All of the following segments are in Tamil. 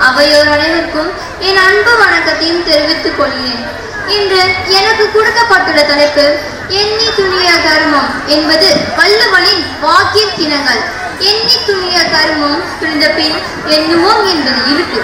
அவையோர் அனைவருக்கும் என் அன்பு வணக்கத்தையும் தெரிவித்துக் கொள்கிறேன். இன்று எனக்கு கொடுக்கப்பட்டுள்ள தலைப்பு எண்ணி துணிய கர்மம் என்பது வள்ளுவனின் வாக்கியத்தினங்கள். எண்ணி துணிய கர்மம் துணிந்த பின் எண்ணுவோம் என்பது இருக்கு.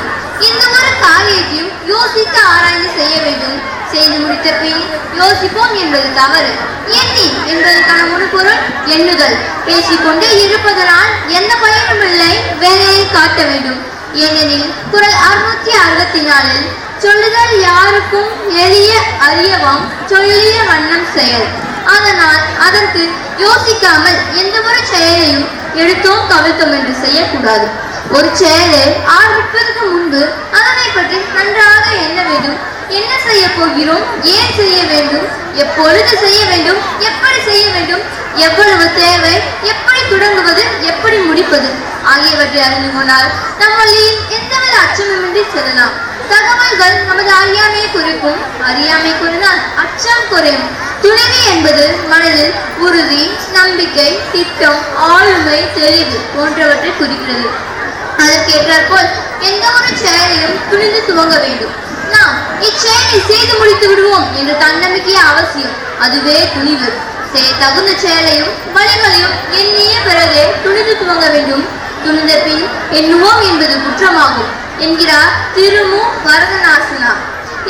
இந்த ஒரு காரியத்தையும் யோசித்து ஆராய்ந்து செய்ய வேண்டும். செய்து முடித்த பின் யோசிப்போம் என்பது தவறு. எண்ணி என்பதற்கான முழுப்பொருள் எண்ணுதல். பேசிக்கொண்டே இருப்பதனால் எந்த பயனும் இல்லை, வேலையை காட்ட வேண்டும். ஏனெனில் குறள் 664 சொல்லுதல் யாருக்கும் எளிய அறியவாம் சொல்லிய வண்ணம் செயல். அதனால் அதற்கு யோசிக்காமல் எந்த ஒரு செயலையும் எடுத்தோம் கவிழ்த்தோம் என்று செய்யக்கூடாது. ஒரு செயலை ஆரம்பிப்பதற்கு முன்பு அதனை பற்றி நன்றாக எண்ண வேண்டும். என்ன செய்ய போகிறோம், ஏன் செய்ய வேண்டும், எப்பொழுது செய்ய வேண்டும், எப்படி செய்ய வேண்டும், எவ்வளவு தேவை, எப்படி தொடங்குவது, எப்படி முடிப்பது ஆகியவற்றை அறிந்து கொண்டால் நம்மளில் எந்தவித அச்சமின்றி செல்லலாம். தகவல்கள் நமது அறியாமையை குறிக்கும். அறியாமை குறைந்தால் அச்சம் குறையும். துணிவு என்பது மனதில் உறுதி, நம்பிக்கை, திட்டம், ஆளுமை, தெளிவு போன்றவற்றை குறிக்கிறது. அதற்கேற்றாற்போல் எந்த ஒரு செயலையும் துணிந்து துவங்க வேண்டும். நாம் இச்செயலை செய்து முடித்து விடுவோம் என்ற தன்னம்பிக்கை அவசியம். அதுவே துணிவு. தகுந்த செயலையும் வழிகளையும் எண்ணிய பிறகு துணிந்து துவங்க வேண்டும். துணிந்த பின் எண்ணுவோம் என்பது குற்றமாகும் என்கிறார் திருமு வரதநாசனார்.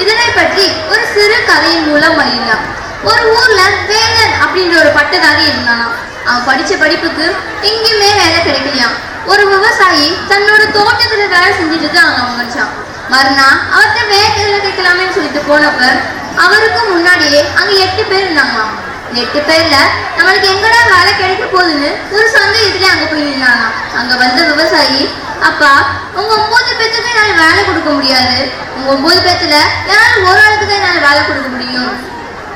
இதனை பற்றி ஒரு சிறு கதையின் மூலம் அறியலாம். ஒரு ஊர்ல வேலன் அப்படின்ற ஒரு பட்டதாரி இருந்தானா. அவன் படிச்ச படிப்புக்கு எங்கேயுமே வேலை கிடைக்கலையாம். ஒரு விவசாயி தன்னோட தோட்டத்துல வேலை செஞ்சுட்டு அங்க அமைச்சான். மறுநாள் அவர்கிட்ட வேலை கிடைக்கலாமே சொல்லிட்டு போனப்ப அவருக்கு முன்னாடியே அங்க 8 பேர் இருந்தாங்களாம். 8 பேர்ல நம்மளுக்கு எங்கடா வேலை கிடைக்க போகுதுன்னு ஒரு சந்தேகத்திலே அங்க போய் நின்னானா. அங்க வந்த விவசாயி, அப்பா உங்க 9 பேத்துக்கு என்னால வேலை கொடுக்க முடியாது. உங்க 9 பேத்துல யாராலும் ஒரு ஆளுக்கு தான் என்னால வேலை கொடுக்க முடியும்.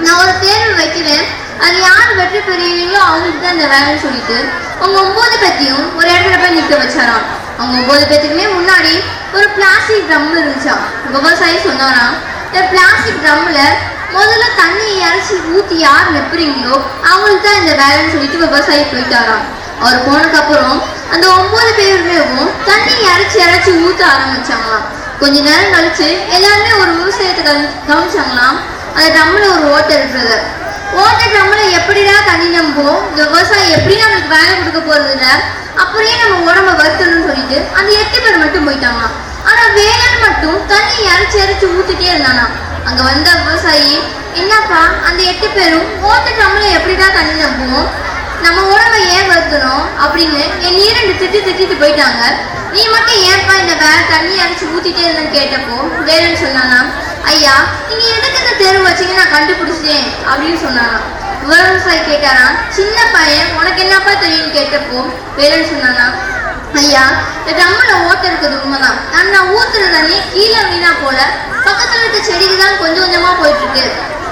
நான் ஒரு தேர்வு வைக்கிறேன், அது யார் வெற்றி பெறுவீங்களோ அவங்களுக்கு தான் இந்த வேலைன்னு சொல்லிட்டு உங்க 9 பேத்தையும் ஒரு இடத்துல போய் நிற்க வச்சாராம். அவங்க 9 பேத்துக்குமே முன்னாடி ஒரு பிளாஸ்டிக் ட்ரம் இருந்துச்சாம். விவசாயி சொன்னாராம், இந்த பிளாஸ்டிக் ட்ரம்ல முதல்ல தண்ணியை இறச்சி ஊற்றி யார் நெப்புறீங்களோ அவங்களுக்கு தான் இந்த வேலைன்னு சொல்லிட்டு விவசாயி போயிட்டாராம். அவர் போனதுக்கு அப்புறம் அந்த 9 பேருக்கும் தண்ணியை இறச்சி ஊற்ற ஆரம்பிச்சாங்களாம். கொஞ்ச நேரம் கழிச்சு எல்லாருமே ஒரு விவசாயத்தை கவனிச்சாங்களாம். அந்த ட்ரம்ல ஒரு ஓட்டை இருக்கிறது. ஓட்டை ட்ரம்ல எப்படிடா தண்ணி நம்பும், இந்த விவசாயி எப்படி நம்மளுக்கு வேலை கொடுக்க போறது இல்லை, அப்படியே நம்ம உடம்ப வருத்தணும்னு சொல்லிட்டு அந்த 8 பேர் மட்டும் போயிட்டாங்களாம். ஆனா வேலன் மட்டும் தண்ணி இறச்சி ஊத்திட்டே இருந்தானா. அங்க வந்த விவசாயி, என்னப்பா அந்த 8 பேரும் ஓட்டை ட்ரம்ல எப்படிதான் தண்ணி நம்புவோம், நம்ம உடம்ப ஏன் வருத்தணும் அப்படின்னு என் 2 திட்டிட்டு போயிட்டாங்க. நீ மட்டும் ஏன்ப்பா இந்த தண்ணி இறச்சி ஊத்திட்டே இருந்தேன்னு கேட்டப்போ வேலன் சொன்னானா, ஐயா நீங்க எதுக்கு இந்த தேர்வு வச்சீங்க, நான் கண்டுபிடிச்சிட்டேன் அப்படின்னு சொன்னானா. விவசாயி கேட்டாரா, சின்ன பையன் உனக்கு என்னப்பா தெரியும்னு கேட்டப்போ வேலன் சொன்னானா, ஐயா இந்த ட்ரம்ல ஓட்ட இருக்குது உண்மைதான், நான் ஊத்துற தண்ணி கீழே வீணா போல பக்கத்துல இருக்க செடிக்கு தான் கொஞ்சம் கொஞ்சமா போயிட்டு இருக்கு.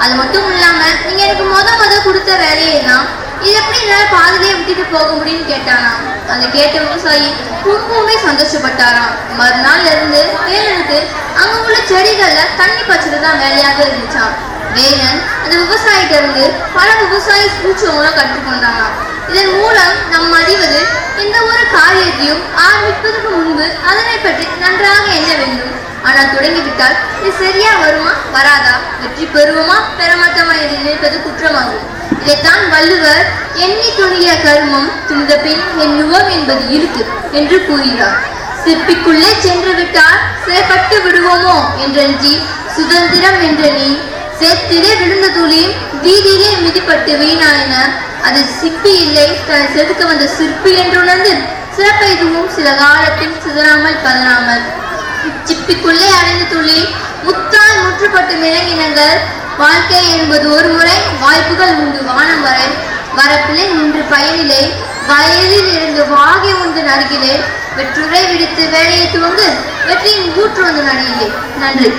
அது மட்டும் இல்லாம நீங்க எனக்கு முத கொடுத்த வேலையே தான், இது எப்படி என்னால பாதிலேயே விட்டுட்டு போக முடியும்னு கேட்டானா. அதை கேட்ட விவசாயி ரொம்பவுமே சந்தோஷப்பட்டாராம். மறுநாள்ல இருந்து வேலனுக்கு அங்க உள்ள செடிகள்ல தண்ணி பச்சுறதுதான் வேலையாக இருந்துச்சான். வேலன் அந்த விவசாயிட்ட இருந்து பல விவசாய சூழ்ச்சியெல்லாம் கற்றுக்கொண்டாங்க. இதன் மூலம் நம் அறிவது எந்த ஒரு காரியத்தையும் ஆரம்பிப்பதற்கு முன்பு அதனை பற்றி நன்றாக எண்ண வேண்டும். ஆனால் தொடங்கிவிட்டால் இது சரியா வருமா வராதா, வெற்றி பெறுவோமா பெறமாட்டோமா என்று நினைப்பது குற்றமாகும். இதைத்தான் வள்ளுவர் எண்ணி துணிய கர்மம் துணிந்த பின் எண்ணுவோம் என்பது இருக்கு என்று கூறுகிறார். சிற்பிக்குள்ளே சென்று விட்டால் சிறைப்பட்டு விடுவோமோ என்றி சுதந்திரம் என்ற நீ சேத்திலே விழுந்த துளி வீதியிலே மிதிப்பட்டு வீணாயின. அது சிப்பி இல்லை, தன்னை செதுக்க வந்த சிற்பி என்று உணர்ந்து சிறப்பெய்துவும் சில காலத்தில் சிதறாமல் பதறாமல். சிப்பிக்குள்ளே அடைந்த துளி முத்தால் முற்றுப்பட்டு மிளங்கினங்கள். வாழ்க்கை என்பது ஒரு முறை, வாய்ப்புகள் உண்டு வானம் வரை. வரப்பிலே நின்று பயனிலே, வயலில் இருந்து வாகை ஒன்று அருகிலே. வெற்றுரை விடுத்து வேலையை துவங்கு, வெற்றியின் ஊற்று வந்து நடியிலே. நன்றி.